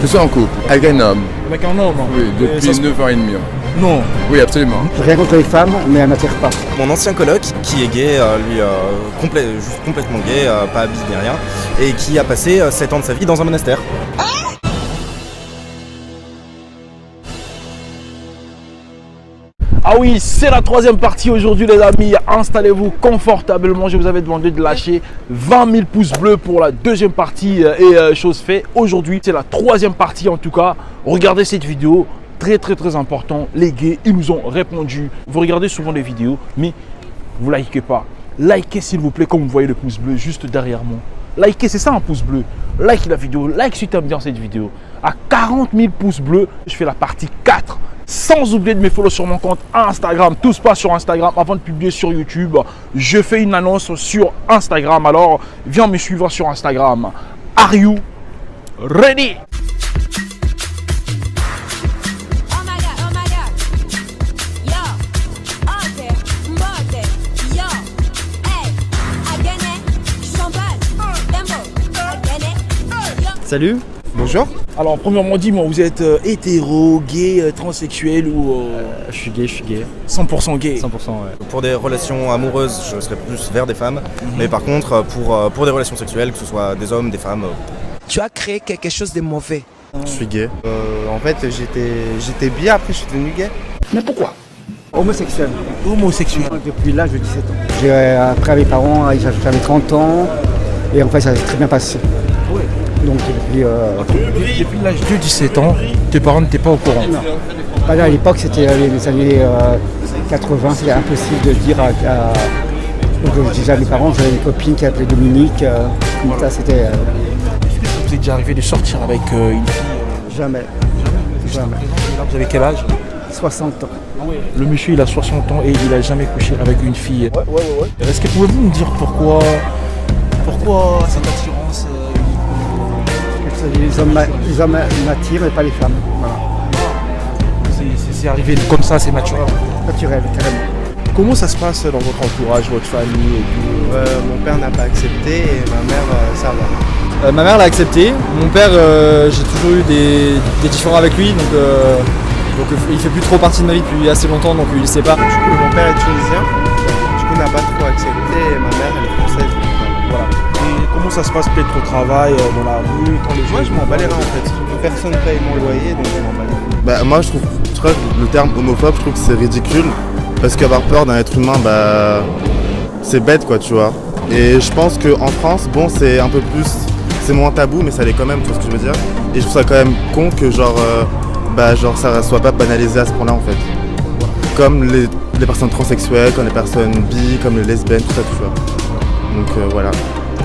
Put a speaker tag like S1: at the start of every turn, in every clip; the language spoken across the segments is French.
S1: Je suis en couple avec un homme.
S2: Avec un homme?
S1: Oui, depuis 9 ans et demi.
S2: Non.
S1: Oui, absolument.
S3: Rien contre les femmes, mais elles m'attirent pas.
S4: Mon ancien coloc, qui est gay, juste complètement gay, pas habillé ni rien, et qui a passé 7 ans de sa vie dans un monastère.
S2: Ah oui, c'est la troisième partie aujourd'hui les amis, installez-vous confortablement, je vous avais demandé de lâcher 20 000 pouces bleus pour la deuxième partie et chose fait. Aujourd'hui, c'est la troisième partie en tout cas, regardez cette vidéo, très important, les gays, ils nous ont répondu. Vous regardez souvent les vidéos, mais vous likez pas. Likez s'il vous plaît, comme vous voyez le pouce bleu juste derrière moi. Likez, c'est ça un pouce bleu. Like la vidéo, like si tu aimes bien cette vidéo. À 40 000 pouces bleus, je fais la partie 4. Sans oublier de me follow sur mon compte Instagram. Tout se passe sur Instagram avant de publier sur YouTube. Je fais une annonce sur Instagram. Alors, viens me suivre sur Instagram. Are you ready?
S4: Salut. Bonjour.
S2: Alors, premièrement, dis-moi, vous êtes hétéro, gay, transsexuel ou...
S4: Je suis gay.
S2: 100% gay.
S4: 100%, ouais. Pour des relations amoureuses, je serais plus vers des femmes. Mais par contre, pour des relations sexuelles, que ce soit des hommes, des femmes...
S5: Tu as créé quelque chose de mauvais.
S4: Je suis gay.
S6: En fait, j'étais bi, après je suis devenu gay.
S2: Mais pourquoi?
S3: Homosexuel.
S2: Homosexuel.
S3: Depuis l'âge de 17 ans. J'ai après mes parents, j'avais 30 ans et en fait ça s'est très bien passé.
S2: Ouais.
S3: Donc depuis...
S2: Depuis l'âge de 17 ans, tes parents n'étaient pas au courant?
S3: Non. Bah, à l'époque, c'était les années 80, c'était impossible de dire Donc je disais à mes parents, j'avais une copine qui s'appelait Dominique, comme ça c'était...
S2: Est-ce que ça vous est déjà arrivé de sortir avec une fille?
S3: Jamais.
S2: Vous avez quel âge?
S3: 60 ans.
S2: Le monsieur il a 60 ans et il a jamais couché avec une fille.
S3: Ouais.
S2: Est-ce que pouvez-vous me dire pourquoi cette attirance?
S3: Les hommes m'attirent mais pas les femmes. Voilà.
S2: C'est arrivé comme ça, c'est naturel.
S3: Naturel, carrément.
S2: Comment ça se passe dans votre entourage, votre famille et tout?
S6: Mon père n'a pas accepté et ma mère, ça va.
S7: Ma mère l'a accepté. Mon père, j'ai toujours eu des différends avec lui, donc il fait plus trop partie de ma vie depuis assez longtemps, donc il ne sait pas.
S6: Du coup, mon père est tunisien, du coup n'a pas trop accepté et ma mère elle est française. Voilà.
S2: Et comment ça se passe peut-être au travail, dans la rue, quand les gens...
S6: Moi je m'en bats les reins en fait. Personne paye mon loyer donc je m'en bats les reins.
S4: Bah, moi, je trouve le terme homophobe, je trouve que c'est ridicule. Parce qu'avoir peur d'un être humain, c'est bête quoi, tu vois. Et je pense qu'en France, bon, c'est un peu plus... C'est moins tabou, mais ça l'est quand même, tu vois ce que je veux dire. Et je trouve ça quand même con que ça soit pas banalisé à ce point-là en fait. Comme les personnes transsexuelles, comme les personnes bi, comme les lesbiennes, tout ça, tu vois. Donc voilà.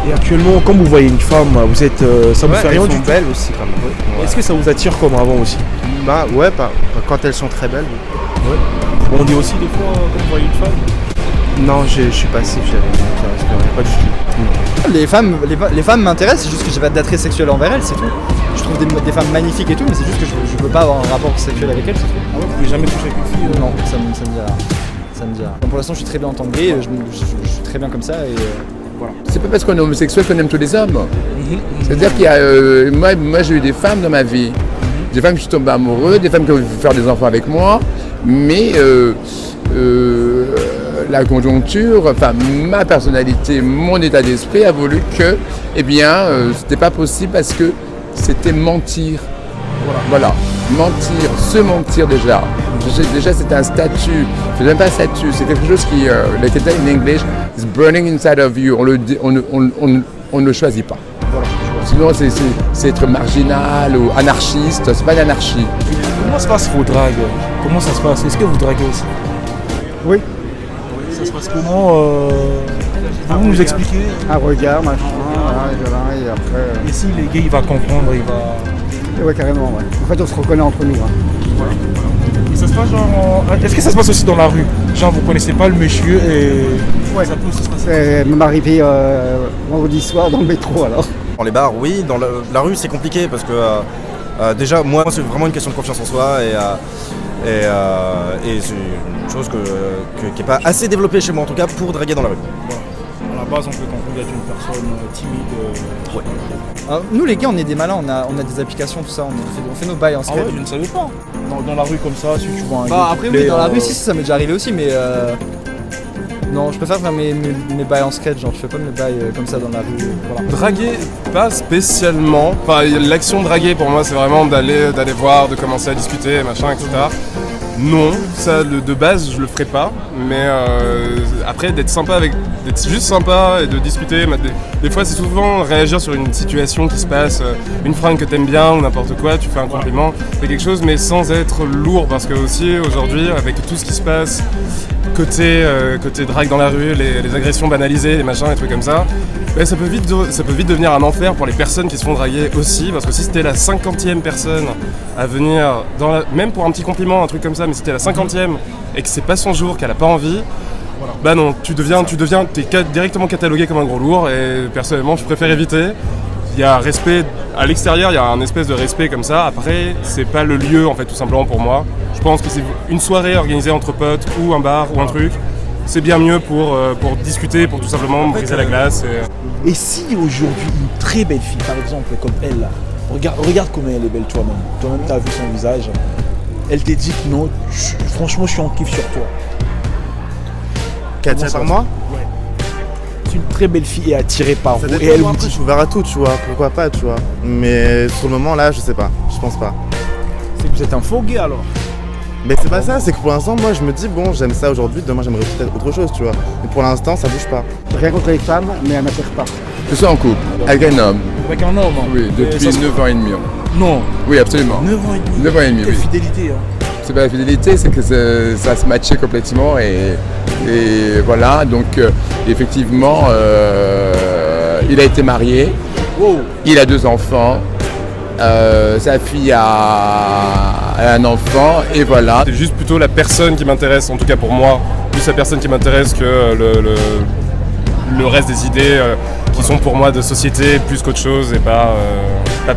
S2: Et actuellement, comme vous voyez une femme, vous êtes, ça vous fait rien du tout?
S6: Belles aussi quand même. Ouais.
S2: Est-ce que ça vous attire comme avant aussi?
S6: Bah ouais, quand elles sont très belles. Oui.
S2: Ouais. On dit aussi des fois, quand vous voyez une femme?
S6: Non, je suis passif, pas du tout.
S7: Les femmes m'intéressent, c'est juste que j'ai pas d'attrait sexuel envers elles, c'est tout. Je trouve des femmes magnifiques et tout, mais c'est juste que je peux pas avoir un rapport sexuel avec elles, c'est tout.
S2: Ah ouais, vous pouvez jamais coucher avec une fille?
S7: Non, ça me dit rien. Ça me dit rien. Donc, pour l'instant, je suis très bien en tant que gay, je suis très bien comme ça et voilà.
S1: C'est pas parce qu'on est homosexuel qu'on aime tous les hommes. C'est-à-dire qu'il y a... moi j'ai eu des femmes dans ma vie. Des femmes qui sont tombées amoureuses, des femmes qui ont voulu faire des enfants avec moi. Mais la conjoncture, enfin ma personnalité, mon état d'esprit a voulu que, c'était pas possible parce que c'était mentir. Voilà. Mentir, se mentir déjà. Déjà c'est un statut, c'est même pas un statut, c'est quelque chose qui, like it in English, is burning inside of you, on ne le choisit pas. Voilà. Sinon c'est être marginal ou anarchiste, c'est pas l'anarchie.
S2: Comment se passe vos dragues? Comment ça se passe? Est-ce que vous draguez aussi?
S3: Oui.
S2: Ça se passe comment? Vous nous expliquer?
S3: Un regard, machin, voilà, et après...
S2: Et si les gays il va comprendre, il va...
S3: Ouais, carrément, ouais. En fait, on se reconnaît entre nous. Voilà.
S2: Et ça se passe genre... Est-ce que ça se passe aussi dans la rue? Genre vous connaissez pas le monsieur et...
S3: Ouais.
S2: Ça peut aussi se passer.
S3: C'est même arrivé vendredi soir dans le métro alors.
S4: Dans les bars, oui. Dans la rue, c'est compliqué parce que déjà, moi, c'est vraiment une question de confiance en soi et c'est une chose qui n'est pas assez développée chez moi en tout cas pour draguer dans la rue.
S2: Voilà, base, on peut conclure d'être une personne timide.
S7: Nous les gars, on est des malins, on a des applications, tout ça, on fait nos bails en
S2: Ah
S7: skate.
S2: ouais, je ne savais pas. Dans la rue comme ça, si tu vois un
S7: Bah
S2: gars
S7: après
S2: qui
S7: oui,
S2: plaît,
S7: dans la rue, si ça m'est déjà arrivé aussi, mais non, je préfère faire mes bails en skate, genre je fais pas mes bails comme ça dans la rue. Voilà.
S8: Draguer, pas spécialement. Enfin, l'action draguer pour moi, c'est vraiment d'aller voir, de commencer à discuter, machin, etc. Non, ça de base, je le ferai pas. Mais après, d'être juste sympa et de discuter. Des fois, c'est souvent réagir sur une situation qui se passe, une fringue que t'aimes bien ou n'importe quoi, tu fais un compliment, fais quelque chose, mais sans être lourd. Parce que aussi, aujourd'hui, avec tout ce qui se passe, côté drague dans la rue, les agressions banalisées, les machins, les trucs comme ça, ça peut vite devenir un enfer pour les personnes qui se font draguer aussi, parce que si c'était la 50e personne à venir, même pour un petit compliment, un truc comme ça, mais si c'était la 50e et que c'est pas son jour, qu'elle a pas envie, bah non, t'es directement catalogué comme un gros lourd, et personnellement je préfère éviter. Il y a un respect à l'extérieur, il y a un espèce de respect comme ça. Après, c'est pas le lieu en fait, tout simplement pour moi. Je pense que c'est une soirée organisée entre potes ou un bar ou un truc. C'est bien mieux pour discuter, pour tout simplement briser la glace.
S2: Et si aujourd'hui une très belle fille, par exemple comme elle là, regarde comment elle est belle toi-même. Toi-même tu as vu son visage. Elle te dit que non, franchement je suis en kiff sur toi.
S4: Qu'elle tient par moi?
S2: Ouais. C'est une très belle fille et attirée par
S4: Ça
S2: vous. Et
S4: dépend,
S2: elle
S4: moi,
S2: vous
S4: après,
S2: dit,
S4: je suis ouvert à tout, tu vois, pourquoi pas, tu vois. Mais sur le moment là, je sais pas, je pense pas.
S2: c'est que vous êtes un faux gay alors.
S4: Mais c'est pas ça, c'est que pour l'instant, moi je me dis, bon, j'aime ça aujourd'hui, demain j'aimerais peut-être autre chose, tu vois. Mais pour l'instant, ça bouge pas.
S3: Rien contre les femmes, mais elle m'attire pas.
S1: Je suis en couple avec un homme.
S2: Avec un homme. Hein.
S1: Oui, depuis 9 ans et demi.
S2: Non.
S1: Oui, absolument.
S2: 9 ans et demi.
S1: 9 ans et demi,
S2: Quelle
S1: oui.
S2: fidélité. Hein.
S1: C'est pas la fidélité, c'est que ça se matchait complètement et voilà, donc effectivement il a été marié,
S2: Wow.
S1: il a 2 enfants, sa fille a un enfant et voilà.
S8: C'est juste plutôt la personne qui m'intéresse, en tout cas pour moi, plus la personne qui m'intéresse que le reste des idées qui sont pour moi de société plus qu'autre chose et pas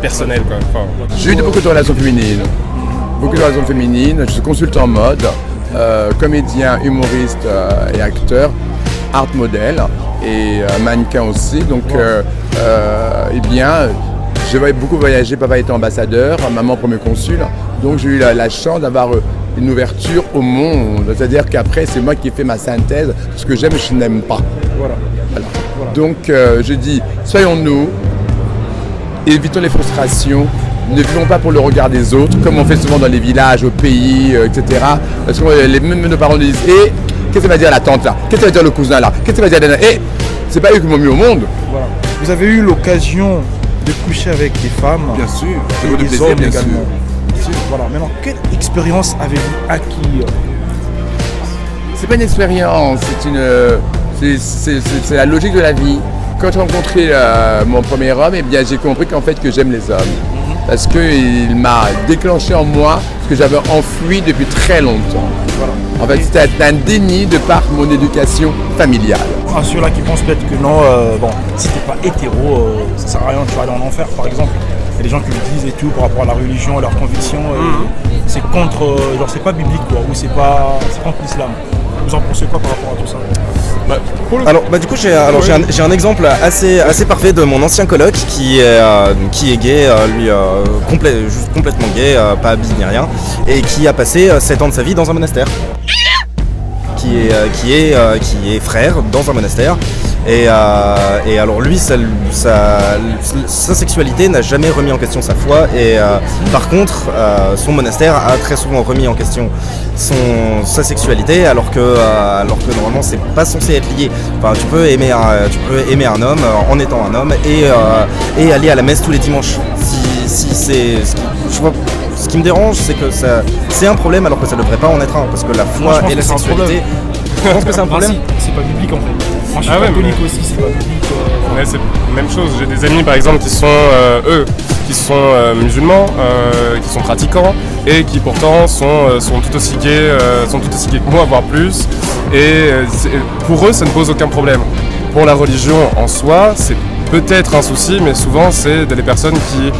S8: personnel quoi. Enfin,
S1: J'ai eu beaucoup de relations féminines. Je suis consultant en mode, comédien, humoriste et acteur, art modèle et mannequin aussi. Donc, j'ai beaucoup voyagé. Papa était ambassadeur, maman premier consul. Donc, j'ai eu la chance d'avoir une ouverture au monde. C'est-à-dire qu'après, c'est moi qui ai fait ma synthèse. Ce que j'aime, je n'aime pas. Voilà. Donc, je dis, soyons-nous, évitons les frustrations. Ne vivons pas pour le regard des autres, comme on fait souvent dans les villages, au pays, etc. Parce que même nos parents nous disent qu'est-ce que va dire la tante là? Qu'est-ce que va dire le cousin là? Qu'est-ce que va dire la... c'est pas eux qui m'ont mis au monde.
S2: Voilà. Vous avez eu l'occasion de coucher avec des femmes.
S1: Bien sûr.
S2: Et des hommes également. Voilà. Maintenant, quelle expérience avez-vous acquis?
S1: C'est pas une expérience, c'est la logique de la vie. Quand j'ai rencontré mon premier homme, eh bien, j'ai compris qu'en fait que j'aime les hommes. Parce qu'il m'a déclenché en moi ce que j'avais enfoui depuis très longtemps. Voilà. En fait, c'était un déni de par mon éducation familiale.
S2: À ceux-là qui pensent peut-être que non, si t'es pas hétéro, ça sert à rien, tu vas aller en enfer par exemple. Il y a des gens qui le disent et tout par rapport à la religion, à leurs convictions. C'est contre, c'est pas biblique quoi, ou c'est contre l'islam. Vous en pensez quoi par rapport à tout ça?
S6: Alors du coup j'ai un exemple assez parfait de mon ancien coloc qui est gay, lui juste complètement gay, pas bi ni rien, et qui a passé 7 ans de sa vie dans un monastère. Qui est frère dans un monastère. Et alors lui, sa sexualité n'a jamais remis en question sa foi et par contre son monastère a très souvent remis en question sa sexualité alors que normalement c'est pas censé être lié. Enfin, tu peux aimer un homme en étant un homme et aller à la messe tous les dimanches. Ce qui me dérange, c'est que c'est un problème alors que ça devrait pas en être un, parce que la foi et la sexualité. Je pense que c'est un problème.
S2: C'est pas biblique en fait. Moi, je suis catholique aussi, c'est pas biblique.
S8: Ouais, c'est la même chose. J'ai des amis par exemple qui sont musulmans, qui sont pratiquants et qui pourtant sont tout aussi gays que moi, voire plus. Et pour eux, ça ne pose aucun problème. Pour la religion en soi, c'est peut-être un souci, mais souvent c'est des personnes qui,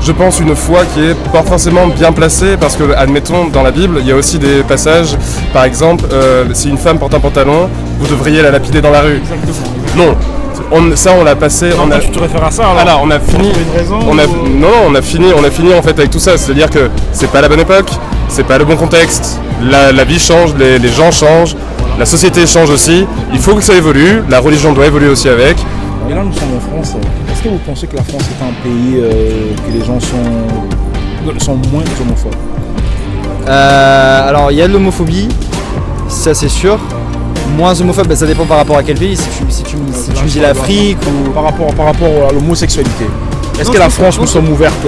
S8: je pense, une foi qui est pas forcément bien placée, parce que, admettons, dans la Bible, il y a aussi des passages, par exemple, si une femme porte un pantalon, vous devriez la lapider dans la rue.
S2: Exactement.
S8: Non, ça on l'a passé.
S2: Tu te réfères à ça alors?
S8: Voilà, on a fini.
S2: Une raison
S8: on a fini en fait avec tout ça. C'est-à-dire que c'est pas la bonne époque, c'est pas le bon contexte. La vie change, les gens changent, la société change aussi. Il faut que ça évolue. La religion doit évoluer aussi avec.
S2: Et là, nous sommes en France. Est-ce que vous pensez que la France est un pays que les gens sont moins homophobes?
S7: Alors il y a de l'homophobie, ça c'est sûr. Moins homophobe, ça dépend par rapport à quel pays. Si tu me dis l'Afrique ou...
S2: Par rapport à l'homosexualité. Est-ce que la France, nous sommes ouvertes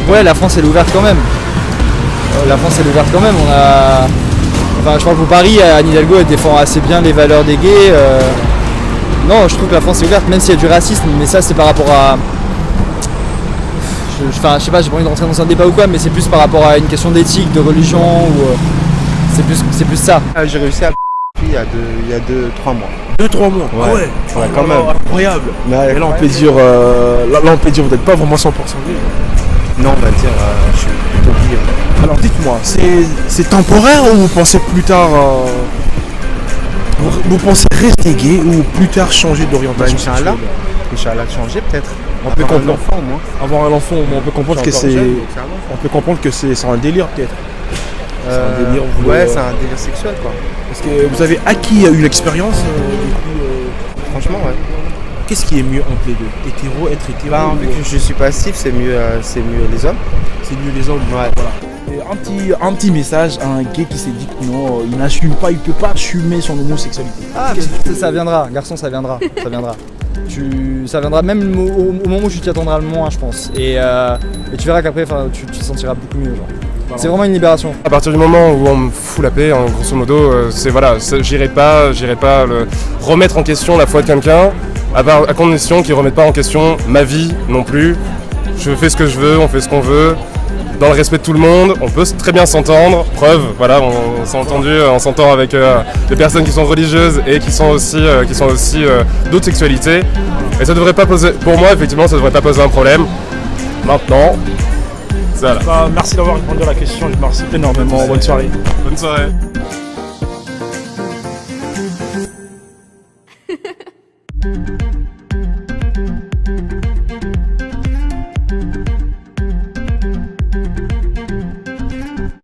S7: Ouais, la France elle est ouverte quand même. On a... Enfin, je parle pour Paris, Anne Hidalgo elle défend assez bien les valeurs des gays. Non, je trouve que la France est ouverte, même s'il y a du racisme, mais ça c'est par rapport à... je sais pas, j'ai pas envie de rentrer dans un débat ou quoi, mais c'est plus par rapport à une question d'éthique, de religion, ou c'est plus ça.
S9: J'ai réussi à il y a 2-3 mois.
S2: 2-3 mois.
S9: Ouais.
S2: Ouais,
S9: Quand même.
S2: Incroyable.
S9: Ouais,
S2: et là on peut dire vous n'êtes pas vraiment 100% libre.
S9: Non, on va dire, je suis plutôt libre.
S2: Alors dites-moi, c'est temporaire ou vous pensez plus tard vous pensez rester gay ou plus tard changer d'orientation sexuelle?
S9: Inch'Allah, changer peut-être.
S2: On peut comprendre.
S9: Un enfant au moins.
S2: Avoir un enfant, on peut comprendre que c'est. On peut comprendre que c'est un délire peut-être.
S9: C'est un délire. Ouais, c'est un délire sexuel quoi.
S2: Est-ce que vous avez acquis une expérience
S9: Franchement, ouais.
S2: Qu'est-ce qui est mieux entre les deux? Être hétéro
S9: Vu que je suis passif, c'est mieux les hommes.
S2: C'est mieux les hommes.
S9: Ouais.
S2: Voilà. Et un petit message à un gay qui s'est dit que non, il n'assume pas, il peut pas assumer son homosexualité.
S7: Ah, mais ça viendra, garçon, ça viendra. Ça viendra même au moment où tu t'y attendras le moins, je pense. Et tu verras qu'après, tu te sentiras beaucoup mieux. Genre. C'est vraiment une libération.
S8: À partir du moment où on me fout la paix, grosso modo, j'irai pas remettre en question la foi de quelqu'un, à condition qu'il ne remette pas en question ma vie non plus. Je fais ce que je veux, on fait ce qu'on veut, dans le respect de tout le monde, on peut très bien s'entendre. Preuve, voilà, on s'est entendu, on s'entend avec des personnes qui sont religieuses et qui sont aussi d'autres sexualités. Et ça devrait pas poser, pour moi effectivement, ça devrait pas poser un problème. Maintenant, voilà.
S2: Merci d'avoir répondu à la question, je vous remercie énormément. Bonne soirée.
S8: Bonne soirée.